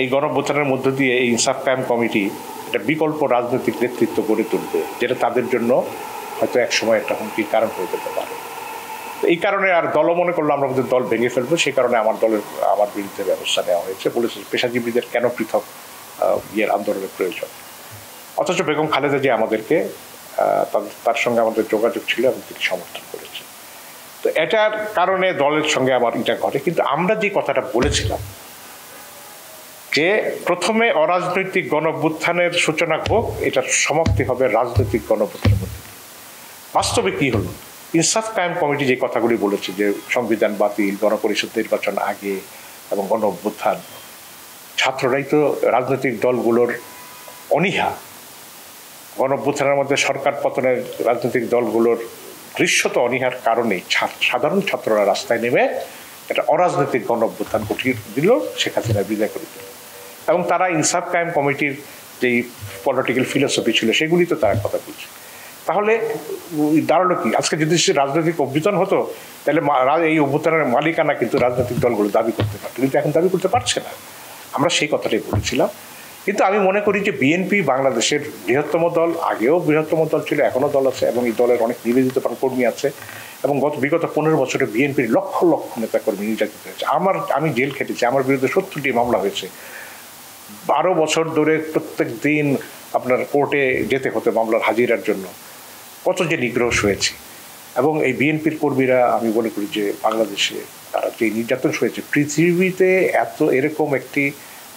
এই গণঅভ্যুত্থানের মধ্য দিয়ে এই ইনসাফ কায়েম কমিটি একটা বিকল্প রাজনৈতিক নেতৃত্ব গড়ে তুলবে, যেটা তাদের জন্য হয়তো একসময় একটা হুমকির কারণ হয়ে যেতে পারে। এই কারণে আর দলও মনে করলো আমরা আমাদের দল ভেঙে ফেলবো, সেই কারণে আমার বিরুদ্ধে ব্যবস্থা নেওয়া হয়েছে। বলেছে পেশাজীবীদের কেন পৃথক আন্দোলনের প্রয়োজন। অথচ বেগম খালেদা জিয়া আমাদেরকে তার সঙ্গে আমাদের যোগাযোগ ছিল এবং তিনি সমর্থন করেছে। তো এটার কারণে দলের সঙ্গে আবার এটা ঘটে। কিন্তু আমরা যে কথাটা বলেছিলাম যে প্রথমে অরাজনৈতিক গণঅভ্যুত্থানের সূচনা হোক, এটার সমাপ্তি হবে রাজনৈতিক গণঅভ্যুত্থানের মধ্যে। বাস্তবে কি হলো? ইনসাফ কায়েম কমিটি যে কথাগুলি বলেছে যে সংবিধান বাতিল, গণপরিষদ নির্বাচন আগে এবং গণঅভ্যুত্থান, ছাত্ররাই তো রাজনৈতিক দলগুলোর অনীহা, গণঅভ্যুত্থানের মধ্যে সরকার পতনের রাজনৈতিক দলগুলোর দৃশ্যত অনীহার কারণে সাধারণ ছাত্ররা রাস্তায় নেমে একটা অরাজনৈতিক গণঅভ্যুত্থান ঘটিয়ে দিল, শেখ হাসিনা বিদায় করে দিল। এবং তারা ইনসাফ কায়েম কমিটির যেই পলিটিক্যাল ফিলোসফি ছিল সেগুলি তো তারা কথা বলছে। তাহলে দাঁড়ালো কি? আজকে যদি সে রাজনৈতিক অভ্যুত্থান হতো তাহলে এই অভ্যুত্থানের মালিকানা কিন্তু রাজনৈতিক দলগুলো দাবি করতে পারত, কিন্তু এখন দাবি করতে পারছে না। আমরা সেই কথাটাই বলেছিলাম। কিন্তু আমি মনে করি যে বিএনপি বাংলাদেশের বৃহত্তম দল, আগেও বৃহত্তম দল ছিল, এখনও দল আছে এবং এই দলের অনেক নিবেদিত কর্মী আছে এবং বিগত 15 বছরে বিএনপির লক্ষ লক্ষ নেতাকর্মী নির্যাতিত হয়েছে। আমি জেল খেটেছি, আমার বিরুদ্ধে 70টি মামলা হয়েছে। 12 বছর ধরে প্রত্যেক দিন আপনার কোর্টে যেতে হতো মামলার হাজিরার জন্য। কত যে নিগ্রহ হয়েছে। এবং এই বিএনপির কর্মীরা, আমি মনে করি যে বাংলাদেশে তারা যে নির্যাতন হয়েছে, পৃথিবীতে এরকম একটি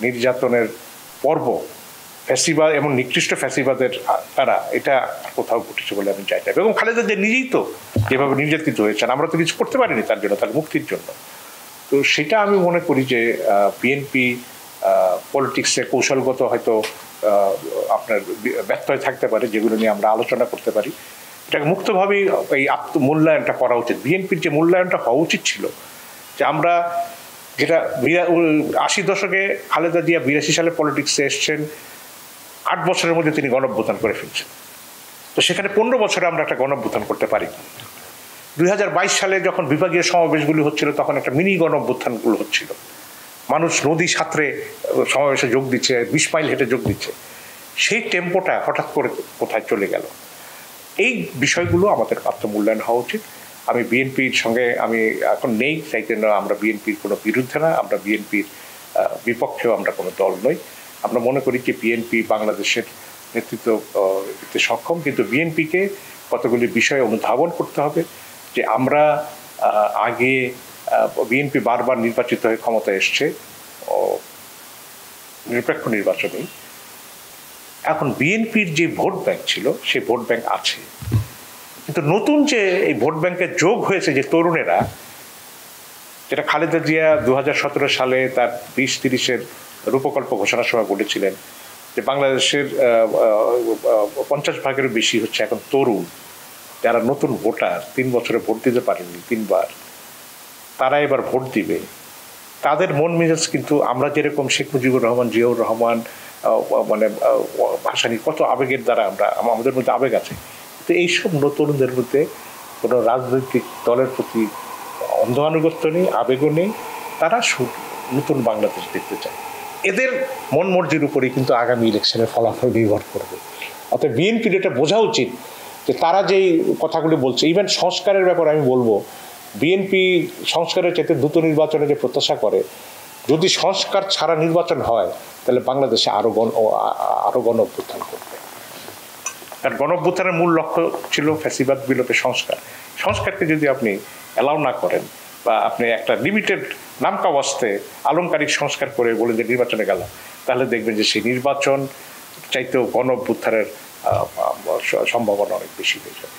নির্যাতনের পর্ব ফ্যাসিবাদ এবং নিকৃষ্ট ফ্যাসিবাদের তারা এটা কোথাও ঘটেছে বলে আমি চাই না। এবং খালেদা যে নিজেই তো যেভাবে নির্যাতিত হয়েছেন, আমরা তো কিছু করতে পারিনি তার জন্য, তার মুক্তির জন্য। তো সেটা আমি মনে করি যে বিএনপি পলিটিক্সে কৌশলগত হয়তো আপনার ব্যর্থ হয়ে থাকতে পারে, যেগুলো নিয়ে আমরা আলোচনা করতে পারি। এটাকে মুক্তভাবেই এই আত্মমূল্যায়নটা করা উচিত। বিএনপির যে মূল্যায়নটা হওয়া উচিত ছিল, যে আমরা যেটা 80 দশকে খালেদা জিয়া 82 সালে পলিটিক্সে এসছেন, 8 বছরের মধ্যে তিনি গণঅভ্যুত্থান করে ফেলছেন। তো সেখানে 15 বছরে আমরা একটা গণঅভ্যুত্থান করতে পারি। 2022 সালে যখন বিভাগীয় সমাবেশগুলি হচ্ছিল, তখন একটা মিনি গণঅভ্যুত্থানগুলো হচ্ছিল। মানুষ নদী সাঁতরে সমাবেশে যোগ দিচ্ছে, 20 মাইল হেঁটে যোগ দিচ্ছে। সেই টেম্পোটা হঠাৎ করে কোথায় চলে গেল? এই বিষয়গুলো আমাদের আত্মমূল্যায়ন হওয়া উচিত। আমি বিএনপির সঙ্গে আমি এখন নেই, তাই জন্য আমরা বিএনপির কোনো বিরুদ্ধে না, আমরা বিএনপির বিপক্ষেও আমরা কোনো দল নই। আমরা মনে করি যে বিএনপি বাংলাদেশের নেতৃত্ব দিতে সক্ষম, কিন্তু বিএনপিকে কতগুলি বিষয় অনুধাবন করতে হবে। যে আমরা আগে বিএনপি বারবার নির্বাচিত হয়ে ক্ষমতায় এসছে নিরপেক্ষ নির্বাচনেই। এখন বিএনপির যে ভোট ব্যাংক ছিল সেই ভোট ব্যাংক আছে, কিন্তু নতুন যে এই ভোট ব্যাংকে যোগ হয়েছে যে তরুণেরা, যেটা খালেদা জিয়া 2017 সালে তার 20-30-এর রূপকল্প ঘোষণা সভা বলেছিলেন যে বাংলাদেশের 50 ভাগেরও বেশি হচ্ছে এখন তরুণ, যারা নতুন ভোটার, 3 বছরে ভোট দিতে পারেনি 3 বার, তারা এবার ভোট দিবে। তাদের মন মেজাজ কিন্তু আমরা যেরকম শেখ মুজিবুর রহমান, জিয়াউর রহমান, মানে ভাসানী, কত আবেগের দ্বারা আমাদের মধ্যে আবেগ আছে, তো এইসব নতুনদের মধ্যে কোনো রাজনৈতিক দলের প্রতি অন্ধ আনুগত্য নেই, আবেগও নেই। তারা নতুন বাংলাদেশ দেখতে চায়। এদের মন মর্জির উপরেই কিন্তু আগামী ইলেকশনের ফলাফল নির্ভর করবে। অর্থাৎ বিএনপির এটা বোঝা উচিত যে তারা যেই কথাগুলি বলছে, ইভেন সংস্কারের ব্যাপারে আমি বলবো, বিএনপি সংস্কারের চাইতে দ্রুত নির্বাচনে যে প্রত্যাশা করে, যদি সংস্কার ছাড়া নির্বাচন হয় তাহলে বাংলাদেশে আরো গণঅভ্যুত্থান করবে। কারণ গণঅভ্যুত্থানের মূল লক্ষ্য ছিল ফ্যাসিবাদ বিলোপে সংস্কারকে যদি আপনি অ্যালাউ না করেন, বা আপনি একটা লিমিটেড নামকা অবস্থাতে আলংকারিক সংস্কার করে বলে যে নির্বাচনে গেলাম, তাহলে দেখবেন যে সেই নির্বাচন চাইতেও গণঅভ্যুত্থানের সম্ভাবনা অনেক বেশি হয়ে যাবে।